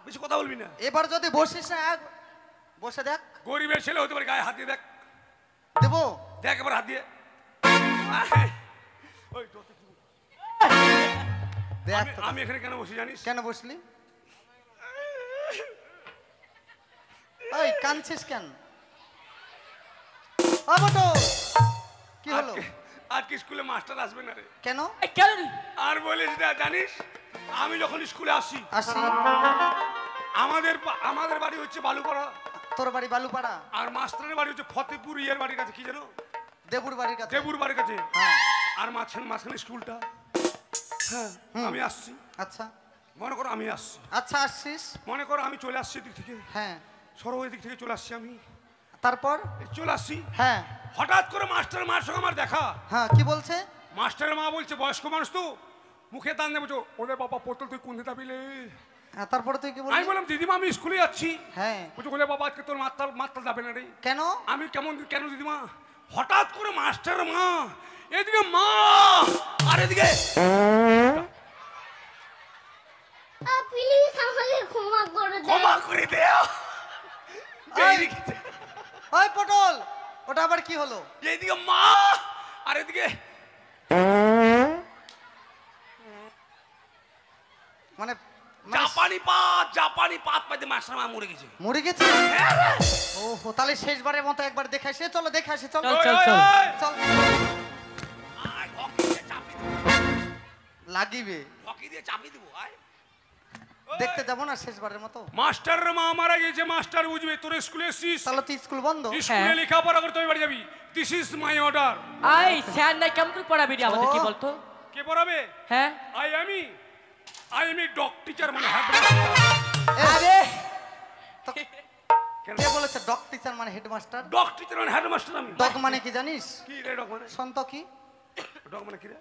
বেশি কথা বলবি না। এবার যদি বসিস না, বসে দেখ। গরিবের ছেলে হতে পারে, গায়ে হাত দিয়ে দেখ। দেবো? দেখ এবার হাত দিয়ে। ওই দেখ। আমি এখানে কেন বসি জানিস? কেন বসলি? ওই কাঁদছিস কেন? কি হলো? আজকে স্কুলে মাস্টার আসবে না রে। কেন? কেন? আর বলিস না, জানিস আমি যখন স্কুলে আসি আমাদের বাড়ি হচ্ছে বালুপাড়া। তোর বাড়ি বালুপাড়া? আর মাস্টারের বাড়ি হচ্ছে ফতেপুর ইয়ের বাড়ির কাছে, কি জানো? দেবুর বাড়ির কাছে। দেবুর বাড়ির কাছে। হ্যাঁ। আর মাঝখানে স্কুলটা। হ্যাঁ, আমি আসছি। আচ্ছা মনে করো আমি আসছি। আচ্ছা আসছিস? মনে করো আমি চলে আসছি এদিক থেকে। হ্যাঁ। সরো এদিক থেকে চলে আসছি আমি। তারপর? চলে আসছি। হ্যাঁ। হঠাৎ করে মাস্টারের মার সঙ্গে আমার দেখা। হ্যাঁ, কি বলছে? মাস্টারের মা বলছে, বয়স্ক মানুষ তো, মুখে দান দেবো, ওরে বাবা পোতল তুই কোন দিতা পেলে? হ্যাঁ, তারপরে তুই কি বললি? আমি বললাম দিদিমা আমি স্কুলে যাচ্ছি। হ্যাঁ। বলছে ওরে বাবা আজকে তোর মাত্রা যাবে না রে। কেন? আমি কেন দিদিমা? হঠাৎ করে মাস্টারের মা এদিকে মা আর এদিকে প্লিজ আমাকে ক্ষমা করে দে। ক্ষমা করে দেও। ওই পটল, ওটা আবার কি হলো? এইদিকে মা আর এদিকে মানে জাপানি পাত পাইতে মাস্টার মা মরে গেছে। মরে গেছে? ওহো, তাহলে শেষবারের মতো একবার দেখে আসি। চলো দেখে আসি, চল চল, চল, চল। চল। আয় হকি দিয়ে চাপি দেবো। লাগিবে। হকি দিয়ে চাপি দেবো। আয় দেখতে যাবো না শেষবারের মতো? মাস্টারের মা মারা গেছে, মাস্টার বুঝবে। তোর স্কুলে এসছিস, তাহলে তুই স্কুল বন্ধ? স্কুলে লেখাপড়া করতে বাড়ি যাবি। This is my order. I sir নাই কেমন করে পড়াবি রে আমাদের, কি বলতো? কে পড়াবে? হ্যাঁ, আই এম ডগ টিচার, মানে হেড। আরে কে বলেছে ডগ টিচার মানে হেডমাস্টার? ডগ টিচার মানে হেডমাস্টার। আমি ডগ মানে কি জানিস? কি রে ডগ মানে? সন্ত কি? ডগ মানে কি রে?